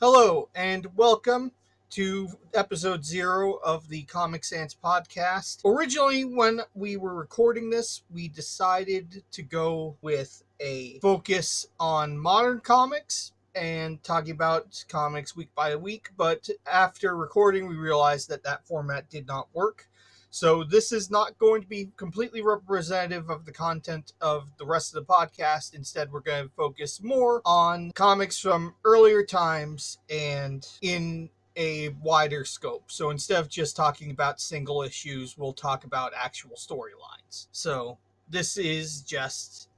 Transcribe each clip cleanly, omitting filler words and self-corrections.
Hello, and welcome to episode 0 of the Comic Sans podcast. Originally, when we were recording this, we decided to go with a focus on modern comics and talking about comics week by week, but after recording, we realized that format did not work. So this is not going to be completely representative of the content of the rest of the podcast. Instead, we're going to focus more on comics from earlier times and in a wider scope. So instead of just talking about single issues, we'll talk about actual storylines. So this is just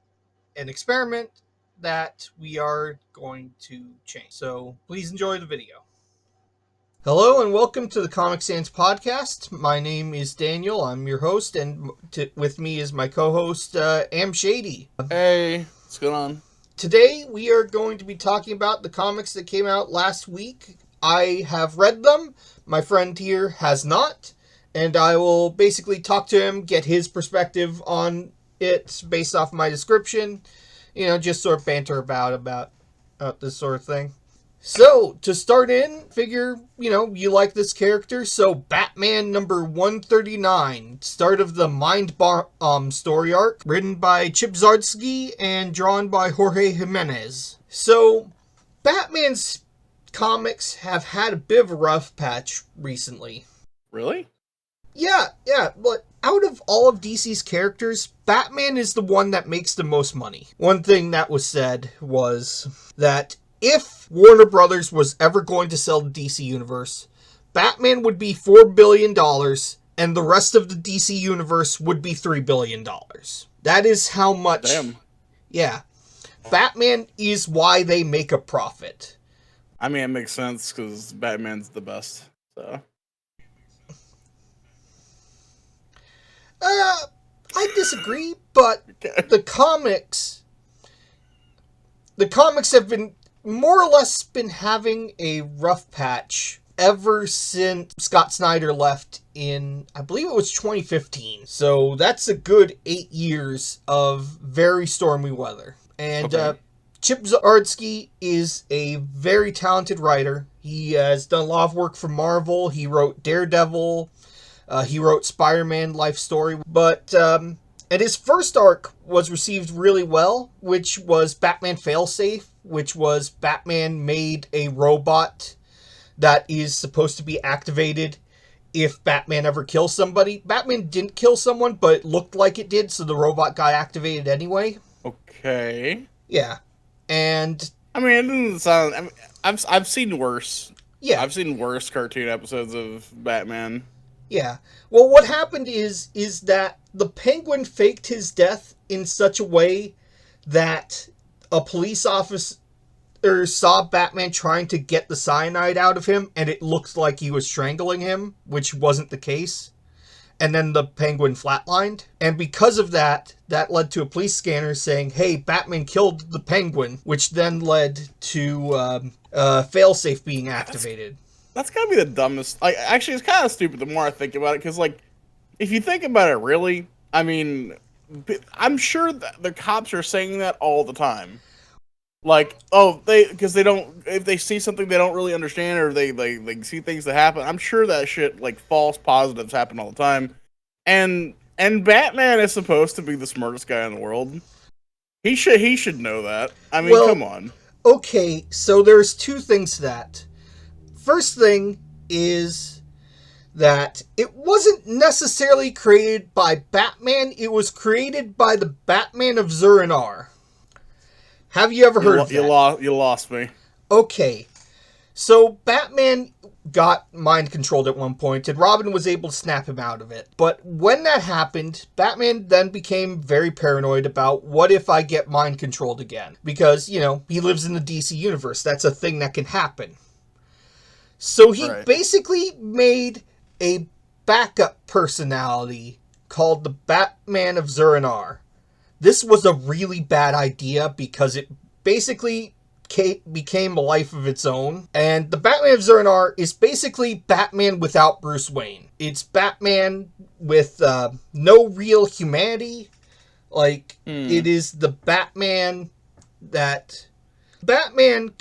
an experiment that we are going to change. So please enjoy the video. Hello and welcome to the Comic Sans podcast. My name is Daniel. I'm your host, and with me is my co-host, AmShadey. Hey, what's going on? Today we are going to be talking about the comics that came out last week. I have read them. My friend here has not, and I will basically talk to him, get his perspective on it based off my description. You know, just sort of banter about this sort of thing. So, to start in, figure, you like this character. So, Batman number 139, start of the Mind Bomb story arc, written by Chip Zdarsky and drawn by Jorge Jimenez. So, Batman's comics have had a bit of a rough patch recently. Really? Yeah, but out of all of DC's characters, Batman is the one that makes the most money. One thing that was said was that if Warner Brothers was ever going to sell the DC Universe, Batman would be $4 billion, and the rest of the DC Universe would be $3 billion. That is how much... Damn. Yeah. Batman is why they make a profit. I mean, it makes sense, because Batman's the best, so... I disagree, but the comics have been more or less been having a rough patch ever since Scott Snyder left in, I believe it was 2015. So that's a good 8 years of very stormy weather. And Chip Zdarsky is a very talented writer. He has done a lot of work for Marvel. He wrote Daredevil. He wrote Spider-Man Life Story. But and his first arc was received really well, which was Batman Failsafe, which was Batman made a robot that is supposed to be activated if Batman ever kills somebody. Batman didn't kill someone, but it looked like it did, so the robot got activated anyway. Okay. Yeah. And... I mean, it doesn't sound... I mean, I've seen worse. Yeah. I've seen worse cartoon episodes of Batman. Yeah. Well, what happened is that the Penguin faked his death in such a way that a police officer saw Batman trying to get the cyanide out of him, and it looked like he was strangling him, which wasn't the case. And then the Penguin flatlined. And because of that led to a police scanner saying, hey, Batman killed the Penguin, which then led to Failsafe being activated. That's gotta be the dumbest... Like, actually, it's kind of stupid the more I think about it, because, like, if you think about it really, I mean, I'm sure that the cops are saying that all the time. Like, because they don't... If they see something they don't really understand, or they see things that happen, I'm sure that shit, like, false positives happen all the time. And Batman is supposed to be the smartest guy in the world. He should know that. I mean, come on. Okay, so there's two things to that. First thing is that it wasn't necessarily created by Batman. It was created by the Batman of Zur-En-Arrh. Have you ever heard of that? You lost me. Okay. So Batman got mind controlled at one point, and Robin was able to snap him out of it. But when that happened, Batman then became very paranoid about, what if I get mind controlled again? Because, he lives in the DC universe. That's a thing that can happen. So he basically made a backup personality called the Batman of Zur-En-Arrh. This was a really bad idea because it basically became a life of its own. And the Batman of Zur-En-Arrh is basically Batman without Bruce Wayne. It's Batman with no real humanity. Like, it is the Batman that... Batman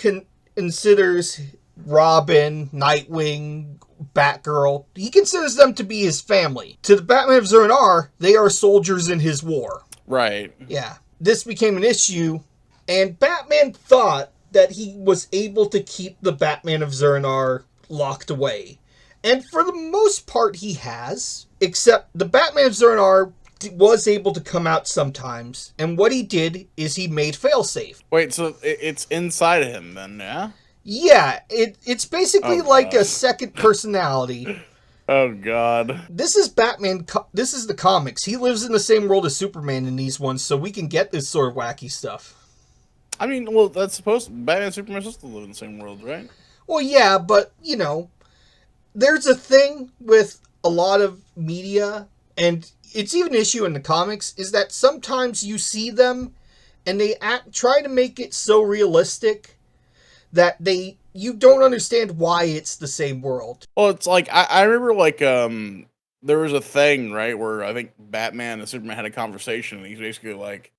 considers Robin, Nightwing, Batgirl. He considers them to be his family. To the Batman of Zur-En-Arrh, they are soldiers in his war. Right. Yeah. This became an issue, and Batman thought that he was able to keep the Batman of Zur-En-Arrh locked away. And for the most part, he has. Except the Batman of Zur-En-Arrh was able to come out sometimes. And what he did is he made failsafe. Wait, so it's inside of him then, yeah? Yeah, it's basically like a second personality. Oh, God. This is Batman. This is the comics. He lives in the same world as Superman in these ones, so we can get this sort of wacky stuff. I mean, well, Batman and Superman are supposed to live in the same world, right? Well, yeah, but, there's a thing with a lot of media, and it's even an issue in the comics, is that sometimes you see them, and they try to make it so realistic that you don't understand why it's the same world. Well, it's like, I remember, like, there was a thing, right, where I think Batman and Superman had a conversation, and he's basically like,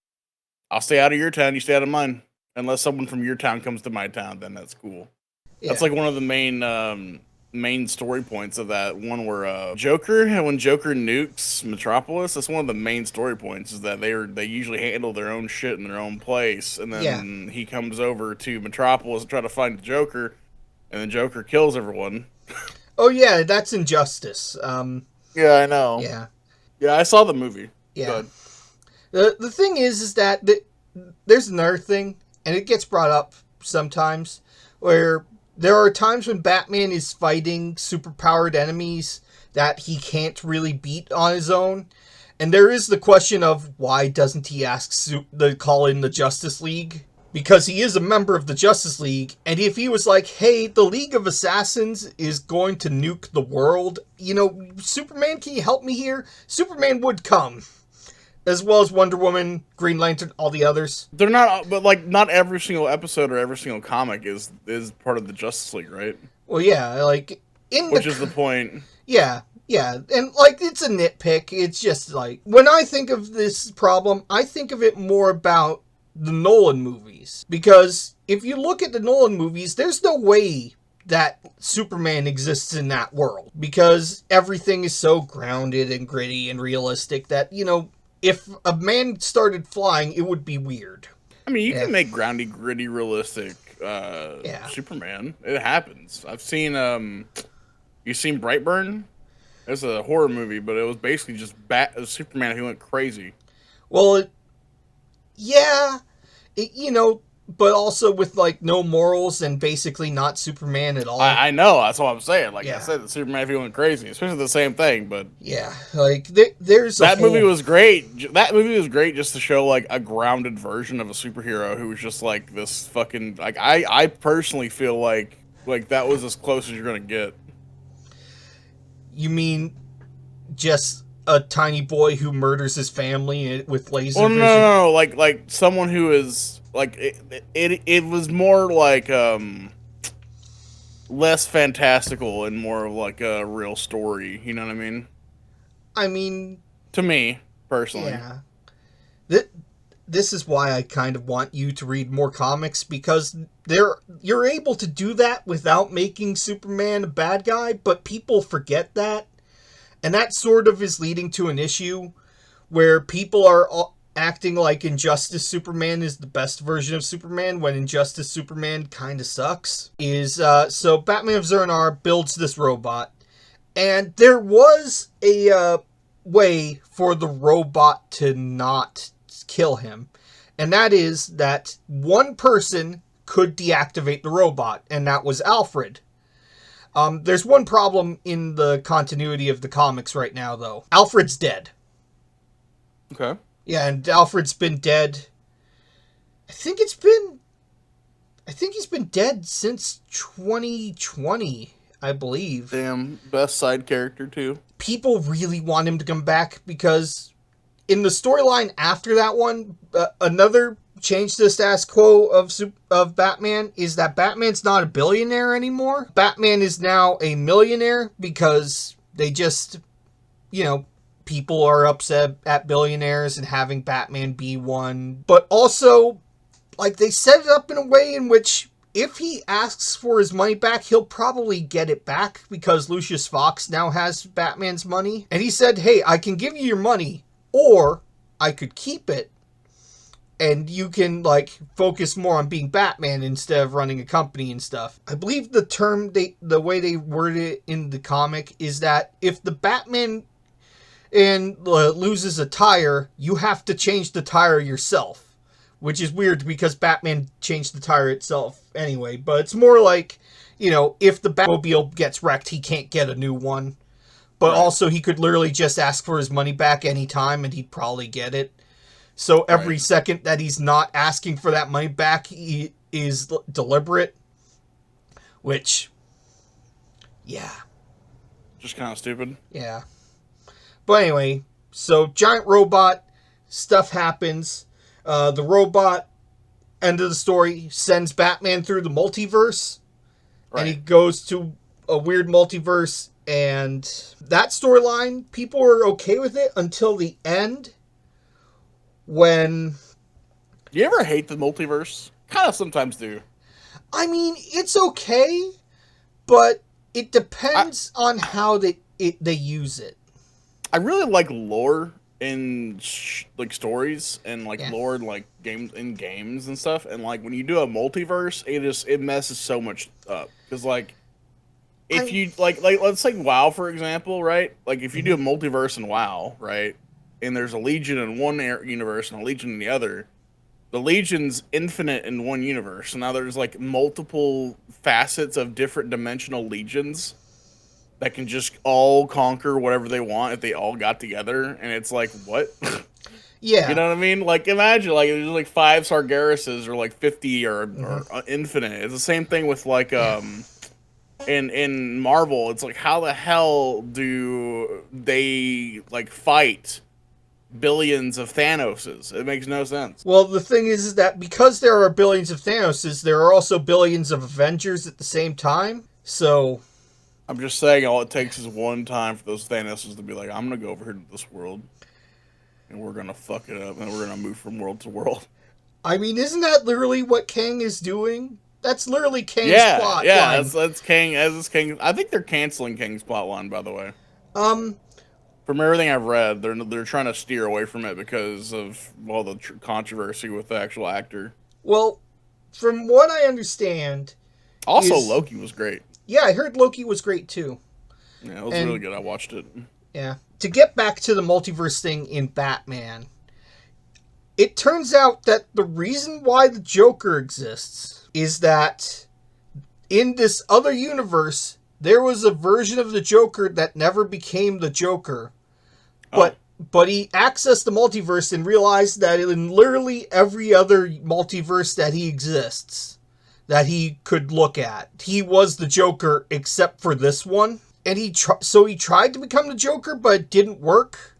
I'll stay out of your town, you stay out of mine. Unless someone from your town comes to my town, then that's cool. Yeah. That's like one of the main story points of that one where when Joker nukes Metropolis, that's one of the main story points, is that they usually handle their own shit in their own place, and then he comes over to Metropolis and try to find the Joker, and then Joker kills everyone. Oh yeah, that's Injustice. Yeah, I know. Yeah, I saw the movie. Yeah. The thing is that there's another thing, and it gets brought up sometimes, where there are times when Batman is fighting superpowered enemies that he can't really beat on his own. And there is the question of why doesn't he call in the Justice League? Because he is a member of the Justice League, and if he was like, hey, the League of Assassins is going to nuke the world, Superman, can you help me here? Superman would come. As well as Wonder Woman, Green Lantern, all the others. They're not, but like not every single episode or every single comic is part of the Justice League, right? Well, yeah, like which is the point. Yeah, and like it's a nitpick. It's just like when I think of this problem, I think of it more about the Nolan movies, because if you look at the Nolan movies, there's no way that Superman exists in that world, because everything is so grounded and gritty and realistic that if a man started flying, it would be weird. I mean, you can make groundy, gritty, realistic Superman. It happens. I've seen, you seen Brightburn? It's a horror movie, but it was basically just Superman who went crazy. Well, but also with, like, no morals and basically not Superman at all. I know, that's what I'm saying. Like I said, the Superman who went crazy. Especially the same thing, but... Yeah, like, there's that movie was great. That movie was great just to show, like, a grounded version of a superhero who was just, like, this fucking... Like, I personally feel like that was as close as you're gonna get. You mean just a tiny boy who murders his family with laser vision? No, like someone who is... Like, it was more like, less fantastical and more of like a real story, you know what I mean? I mean... To me, personally. Yeah. This is why I kind of want you to read more comics, because you're able to do that without making Superman a bad guy, but people forget that. And that sort of is leading to an issue where people are... acting like Injustice Superman is the best version of Superman when Injustice Superman kind of sucks. So Batman of Zur-En-Arrh builds this robot, and there was a way for the robot to not kill him, and that is that one person could deactivate the robot, and that was Alfred. There's one problem in the continuity of the comics right now, though. Alfred's dead. Okay. Yeah, and Alfred's been dead. I think he's been dead since 2020, I believe. Damn, best side character too. People really want him to come back because in the storyline after that one, another change to the status quo of Batman is that Batman's not a billionaire anymore. Batman is now a millionaire because they just, people are upset at billionaires and having Batman be one. But also, like, they set it up in a way in which if he asks for his money back, he'll probably get it back because Lucius Fox now has Batman's money. And he said, hey, I can give you your money, or I could keep it, and you can, like, focus more on being Batman instead of running a company and stuff. I believe the way they word it in the comic is that if the Batman loses a tire, you have to change the tire yourself. Which is weird because Batman changed the tire itself anyway. But it's more like, if the Batmobile gets wrecked, he can't get a new one. But Right. also, he could literally just ask for his money back anytime and he'd probably get it. So every second that he's not asking for that money back, he is deliberate. Which, yeah. Just kind of stupid. Yeah. But anyway, so giant robot, stuff happens. The robot, end of the story, sends Batman through the multiverse. Right. And he goes to a weird multiverse. And that storyline, people were okay with it until the end. When... You ever hate the multiverse? Kind of sometimes do. I mean, it's okay, but it depends on how they use it. I really like lore in like stories and like lore like games and stuff. And like when you do a multiverse, it messes so much up because like if you like let's take WoW for example, right? Like if you do a multiverse in WoW, right, and there's a Legion in one universe and a Legion in the other. The Legion's infinite in one universe. So now there's like multiple facets of different dimensional Legions that can just all conquer whatever they want if they all got together. And it's like, what? Yeah. You know what I mean? Like, imagine, like, there's like 5 Sargerases or like 50 or infinite. It's the same thing with like, in Marvel. It's like, how the hell do they like fight billions of Thanoses? It makes no sense. Well, the thing is that because there are billions of Thanoses, there are also billions of Avengers at the same time. So... I'm just saying all it takes is one time for those Thanoses to be like, I'm going to go over here to this world, and we're going to fuck it up, and we're going to move from world to world. I mean, isn't that literally what Kang is doing? That's literally Kang's plot line. line. That's Kang. As Kang. I think they're canceling Kang's plot line, by the way. From everything I've read, they're trying to steer away from it because of the controversy with the actual actor. Well, from what I understand, also Loki was great. Yeah, I heard Loki was great too. Yeah, it was really good. I watched it. Yeah. To get back to the multiverse thing in Batman, it turns out that the reason why the Joker exists is that in this other universe, there was a version of the Joker that never became the Joker. But he accessed the multiverse and realized that in literally every other multiverse that he exists, that he could look at, he was the Joker except for this one. And he tried to become the Joker, but it didn't work.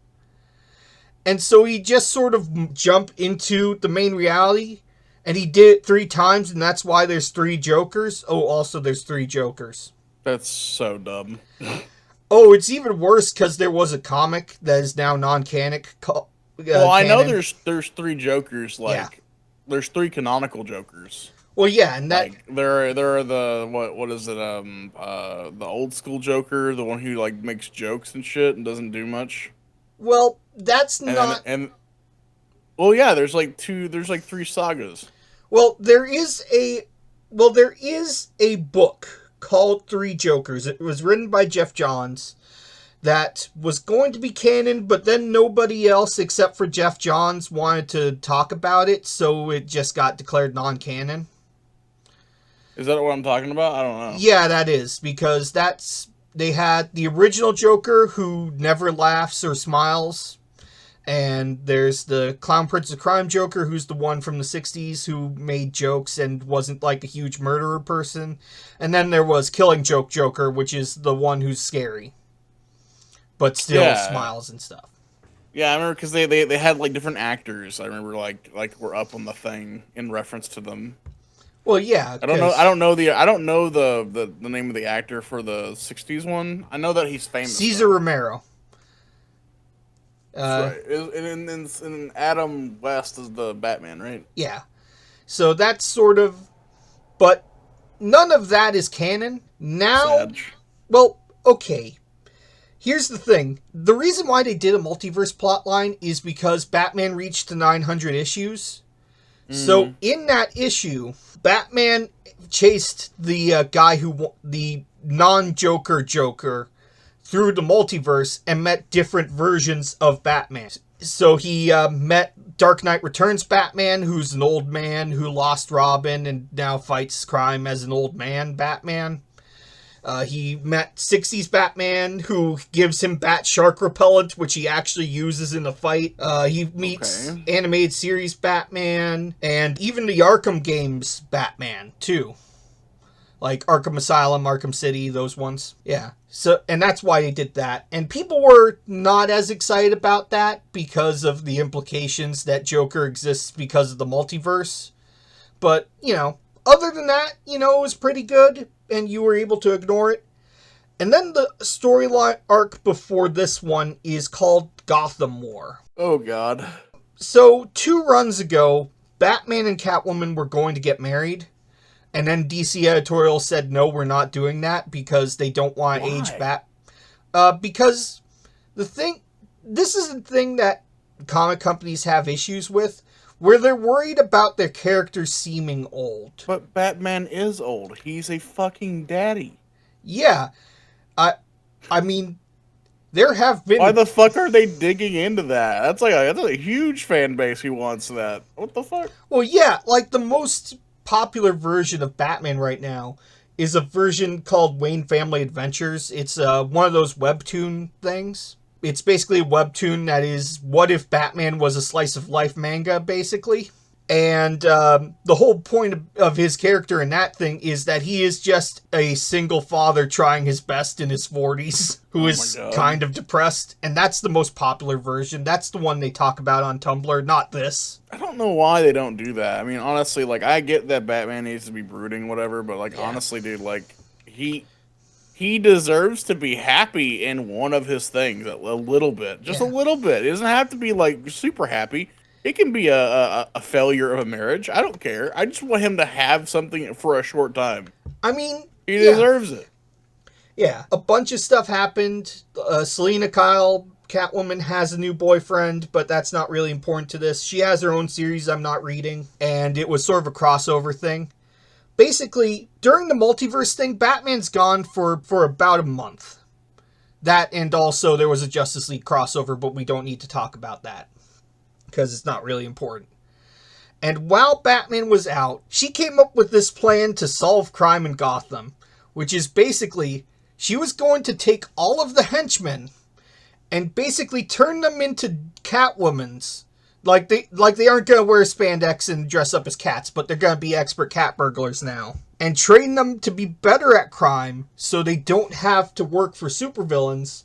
And so he just sort of jumped into the main reality. And he did it 3 times, and that's why there's 3 Jokers. Oh, also there's 3 Jokers. That's so dumb. Oh, it's even worse because there was a comic that is now non-canon. Well, I know there's 3 Jokers. There's 3 canonical Jokers. Well, yeah, and that there are the what is it? The old school Joker, the one who like makes jokes and shit and doesn't do much. Well, that's not. Well, yeah, there's like 3 sagas. Well, there is a book called 3 Jokers. It was written by Jeff Johns that was going to be canon, but then nobody else except for Jeff Johns wanted to talk about it, so it just got declared non-canon. Is that what I'm talking about? I don't know. Yeah, that is, because they had the original Joker who never laughs or smiles. And there's the Clown Prince of Crime Joker, who's the one from the 60s who made jokes and wasn't like a huge murderer person. And then there was Killing Joke Joker, which is the one who's scary, but still smiles and stuff. Yeah, I remember because they had like different actors. I remember like were up on the thing in reference to them. Well, yeah. I don't know the name of the actor for the 60s one. I know that he's famous. Cesar Romero. Right. And Adam West is the Batman, right? Yeah. So that's sort of... But none of that is canon. Now, Sad. well, okay. Here's the thing. The reason why they did a multiverse plotline is because Batman reached the 900 issues. So in that issue, Batman chased the guy the non-Joker Joker through the multiverse and met different versions of Batman. So he met Dark Knight Returns Batman, who's an old man who lost Robin and now fights crime as an old man Batman. He met 60s Batman, who gives him Bat Shark Repellent, which he actually uses in the fight. He meets animated series Batman, and even the Arkham games Batman, too. Like Arkham Asylum, Arkham City, those ones. Yeah. So, and that's why they did that. And people were not as excited about that because of the implications that Joker exists because of the multiverse. But, other than that, it was pretty good, and you were able to ignore it. And then the storyline arc before this one is called Gotham War. Oh, God. So, 2 runs ago, Batman and Catwoman were going to get married, and then DC editorial said, no, we're not doing that, because they don't want to age Bat. Because this is the thing that comic companies have issues with, where they're worried about their characters seeming old. But Batman is old. He's a fucking daddy. Yeah. I mean, there have been... Why the fuck are they digging into that? That's a huge fan base who wants that. What the fuck? Well, yeah, like the most popular version of Batman right now is a version called Wayne Family Adventures. It's one of those webtoon things. It's basically a webtoon that is what if Batman was a slice of life manga, basically. And the whole point of his character in that thing is that he is just a single father trying his best in his 40s who is kind of depressed. And that's the most popular version. That's the one they talk about on Tumblr, not this. I don't know why they don't do that. I mean, honestly, I get that Batman needs to be brooding, whatever, but, honestly, dude, he deserves to be happy in one of his things a little bit. Just a little bit. It doesn't have to be, super happy. It can be a failure of a marriage. I don't care. I just want him to have something for a short time. I mean... He deserves it. Yeah. A bunch of stuff happened. Selena Kyle, Catwoman, has a new boyfriend, but that's not really important to this. She has her own series I'm not reading, and it was sort of a crossover thing. Basically, during the multiverse thing, Batman's gone for about a month. That, and also there was a Justice League crossover, but we don't need to talk about that, because it's not really important. And while Batman was out, she came up with this plan to solve crime in Gotham, which is basically, she was going to take all of the henchmen and basically turn them into Catwomans. Like they aren't going to wear spandex and dress up as cats, but they're going to be expert cat burglars now. And train them to be better at crime so they don't have to work for supervillains.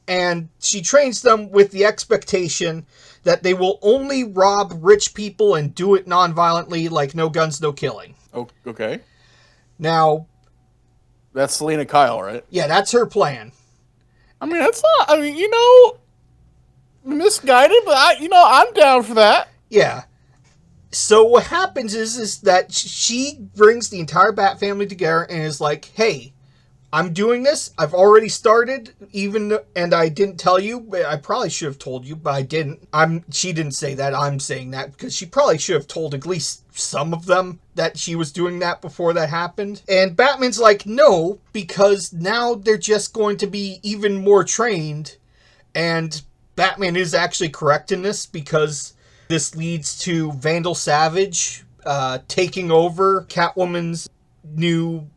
And she trains them with the expectation that they will only rob rich people and do it non-violently, like no guns, no killing. Oh, okay. Now... That's Selena Kyle, right? Yeah, that's her plan. I mean, that's not... misguided, but I'm down for that. Yeah. So what happens is that she brings the entire Bat family together and is like, hey, I'm doing this. I've already started, and I didn't tell you. I probably should have told you, but I didn't. She didn't say that. I'm saying that because she probably should have told at least some of them that she was doing that before that happened. And Batman's like, no, because now they're just going to be even more trained. And Batman is actually correct in this because this leads to Vandal Savage taking over Catwoman's new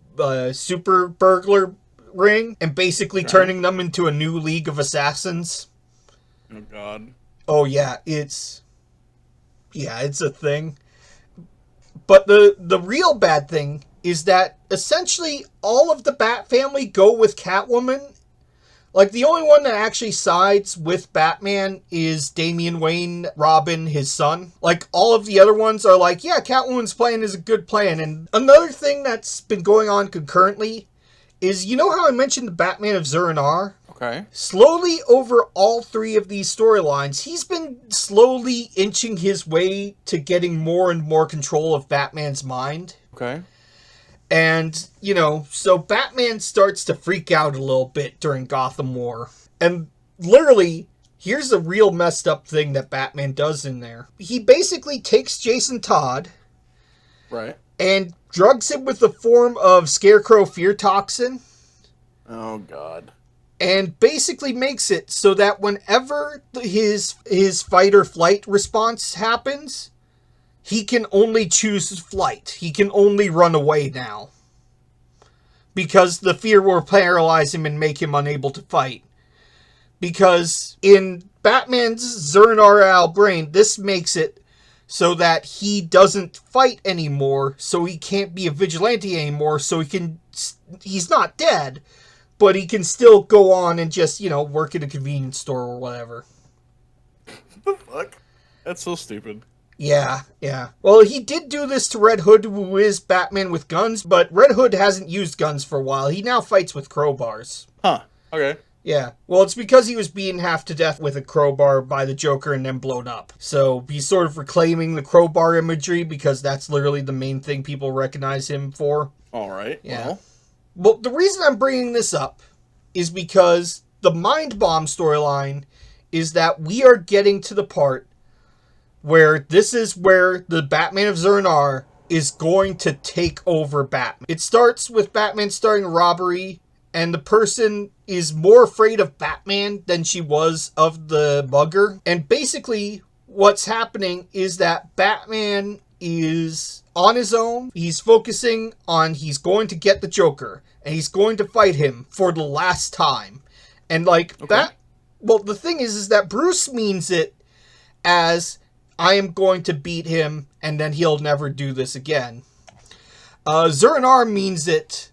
super burglar ring and basically turning them into a new League of Assassins. Oh, God. Oh, yeah, it's a thing. But the real bad thing is that essentially all of the Bat family go with Catwoman. Like, the only one that actually sides with Batman is Damian Wayne, Robin, his son. Like, all of the other ones are like, yeah, Catwoman's plan is a good plan. And another thing that's been going on concurrently is, you know how I mentioned the Batman of Zur-En-Arrh? Okay. Slowly over all 3 of these storylines, he's been slowly inching his way to getting more and more control of Batman's mind. Okay. And, so Batman starts to freak out a little bit during Gotham War. And literally, here's a real messed up thing that Batman does in there. He basically takes Jason Todd. Right. And drugs him with a form of Scarecrow fear toxin. Oh, God. And basically makes it so that whenever his fight or flight response happens, he can only choose flight. He can only run away now. Because the fear will paralyze him and make him unable to fight. Because in Batman's Zernar brain, this makes it so that he doesn't fight anymore, so he can't be a vigilante anymore, so he's not dead, but he can still go on and just, work at a convenience store or whatever. What the fuck? That's so stupid. Yeah. Well, he did do this to Red Hood, who is Batman with guns, but Red Hood hasn't used guns for a while. He now fights with crowbars. Huh. Okay. Yeah. Well, it's because he was beaten half to death with a crowbar by the Joker and then blown up. So he's sort of reclaiming the crowbar imagery because that's literally the main thing people recognize him for. All right. Yeah. Well, the reason I'm bringing this up is because the Mind Bomb storyline is that we are getting to the part where this is where the Batman of Zernar is going to take over Batman. It starts with Batman starting a robbery, and the person is more afraid of Batman than she was of the mugger. And basically, what's happening is that Batman is on his own. He's focusing on he's going to get the Joker, and he's going to fight him for the last time. And the thing is that Bruce means it as I am going to beat him, and then he'll never do this again. Zernar means it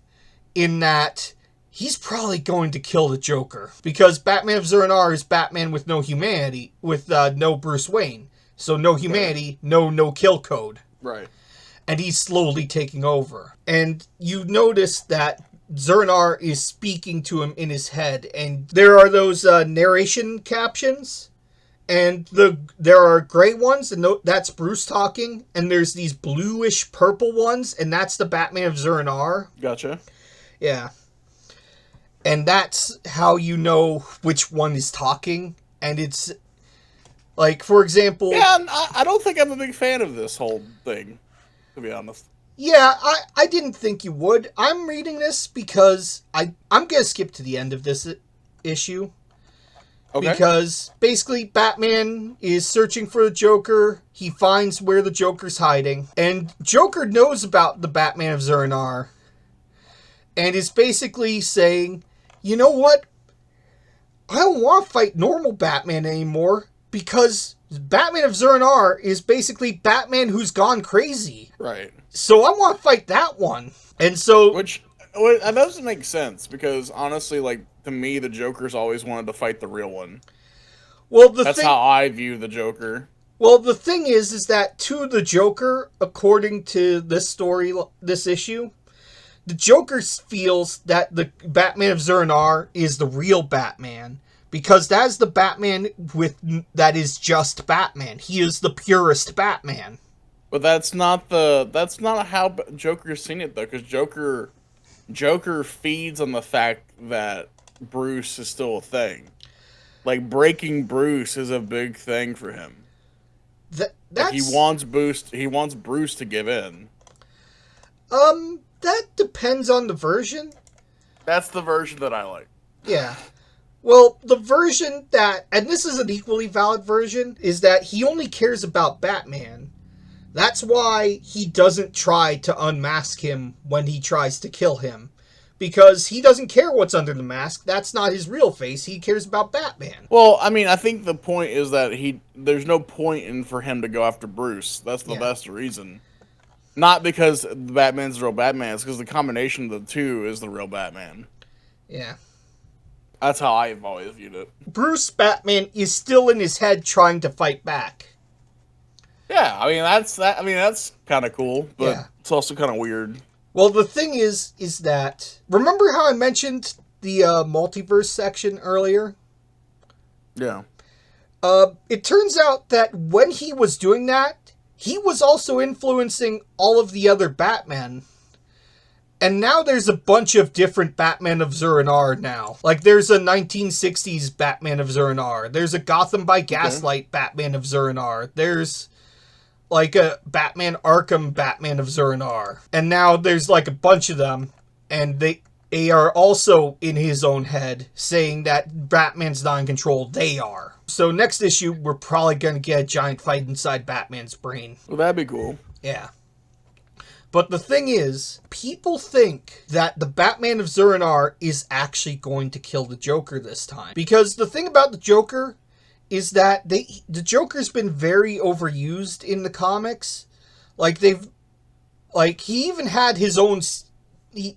in that he's probably going to kill the Joker. Because Batman of Zernar is Batman with no humanity, with no Bruce Wayne. So no humanity, no kill code. Right. And he's slowly taking over. And you notice that Zernar is speaking to him in his head. And there are those narration captions. And there are gray ones, and that's Bruce talking. And there's these bluish purple ones, and that's the Batman of Zernar. Gotcha. Yeah. And that's how you know which one is talking. And it's, like, for example... Yeah, I don't think I'm a big fan of this whole thing, to be honest. Yeah, I didn't think you would. I'm reading this because I'm going to skip to the end of this issue. Okay. Because basically Batman is searching for the Joker. He finds where the Joker's hiding. And Joker knows about the Batman of Zernar. And is basically saying, you know what? I don't want to fight normal Batman anymore. Because Batman of Zernar is basically Batman who's gone crazy. Right. So I want to fight that one. And so... Which that doesn't make sense. Because honestly, like... To me, the Joker's always wanted to fight the real one. Well, that's how I view the Joker. Well, the thing is that to the Joker, according to this story, this issue, the Joker feels that the Batman of Zernar is the real Batman because that is the Batman that is just Batman. He is the purest Batman. But that's not how Joker's seen it though, because Joker feeds on the fact that Bruce is still a thing. Like, breaking Bruce is a big thing for him. Like, he wants Bruce to give in. That depends on the version. That's the version that I like. Yeah. Well, the version that, and this is an equally valid version, is that he only cares about Batman. That's why he doesn't try to unmask him when he tries to kill him. Because he doesn't care what's under the mask. That's not his real face. He cares about Batman. Well, I mean, I think the point is that there's no point for him to go after Bruce. That's the best reason. Not because Batman's the real Batman. It's because the combination of the two is the real Batman. Yeah. That's how I've always viewed it. Bruce Batman is still in his head trying to fight back. Yeah, I mean, that's kind of cool, but it's also kind of weird. Well, the thing is that... Remember how I mentioned the multiverse section earlier? Yeah. It turns out that when he was doing that, he was also influencing all of the other Batmen. And now there's a bunch of different Batman of Zur-En-Arrh now. Like, there's a 1960s Batman of Zur-En-Arrh. There's a Gotham by Gaslight Batman of Zur-En-Arrh. There's, like, a Batman Arkham Batman of Zur-En-Arrh. And now there's, like, a bunch of them. And they are also in his own head saying that Batman's not in control. They are. So next issue, we're probably going to get a giant fight inside Batman's brain. Well, that'd be cool. Yeah. But the thing is, people think that the Batman of Zur-En-Arrh is actually going to kill the Joker this time. Because the thing about the Joker is that the Joker's been very overused in the comics. Like, he even had his own,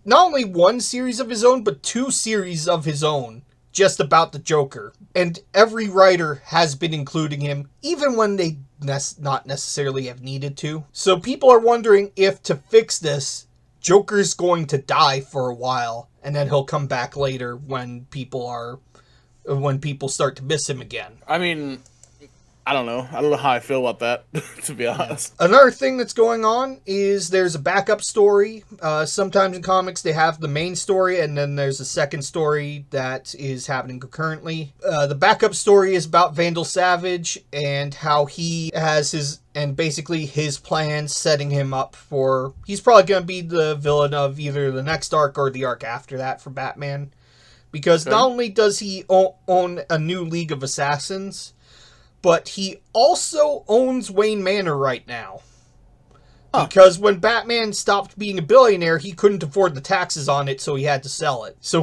not only one series of his own, but 2 series of his own just about the Joker. And every writer has been including him, even when they not necessarily have needed to. So people are wondering if, to fix this, Joker's going to die for a while, and then he'll come back later when people start to miss him again. I mean, I don't know. I don't know how I feel about that, to be honest. Another thing that's going on is there's a backup story. Sometimes in comics they have the main story, and then there's a second story that is happening concurrently. The backup story is about Vandal Savage and how he has basically his plans setting him up for... He's probably going to be the villain of either the next arc or the arc after that for Batman. Because not only does he own a new League of Assassins, but he also owns Wayne Manor right now. Huh. Because when Batman stopped being a billionaire, he couldn't afford the taxes on it, so he had to sell it. So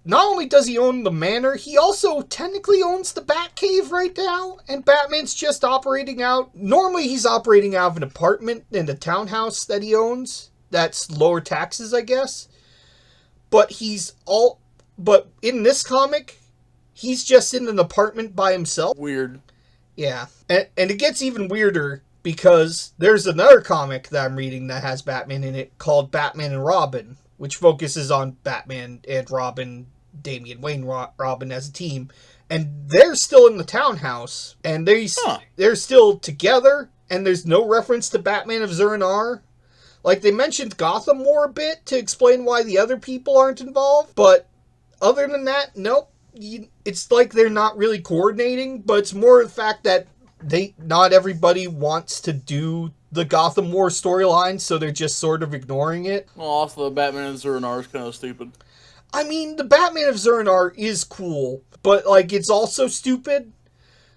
not only does he own the manor, he also technically owns the Batcave right now, and Batman's just operating out... Normally he's operating out of an apartment in the townhouse that he owns. That's lower taxes, I guess. But in this comic, he's just in an apartment by himself. Weird. Yeah. And it gets even weirder because there's another comic that I'm reading that has Batman in it called Batman and Robin, which focuses on Batman and Robin, Damian Wayne Robin as a team. And they're still in the townhouse. And they're still together. And there's no reference to Batman of Zur-En-Arrh. Like, they mentioned Gotham War a bit to explain why the other people aren't involved. But other than that, nope. It's like they're not really coordinating, but it's more the fact that not everybody wants to do the Gotham War storyline, so they're just sort of ignoring it. Well, also the Batman of Zur-En-Arrh is kind of stupid. I mean, the Batman of Zur-En-Arrh is cool, but, like, it's also stupid.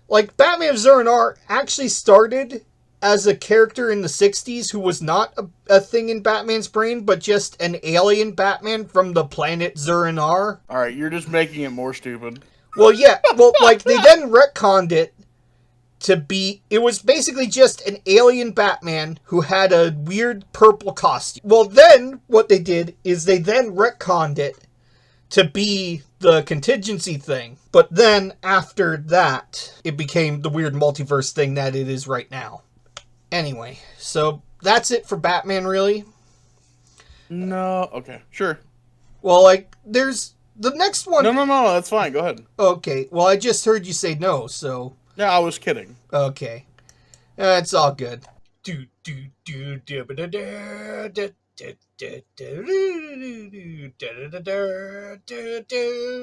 Like, Batman of Zur-En-Arrh actually started as a character in the 60s who was not a thing in Batman's brain, but just an alien Batman from the planet Zur-En-Arrh. Alright, you're just making it more stupid. Well, yeah. Well, like, they then retconned it to be... It was basically just an alien Batman who had a weird purple costume. Well, then, what they did is they then retconned it to be the contingency thing. But then, after that, it became the weird multiverse thing that it is right now. Anyway, so that's it for Batman, really. No, okay, sure. Well, like, there's the next one. No, that's fine, go ahead. Okay, well, I just heard you say no, so... Yeah, I was kidding. Okay. It's all good. Do, do, do, do, ba, da, da, da, da, da, da, da, da, da, da, da.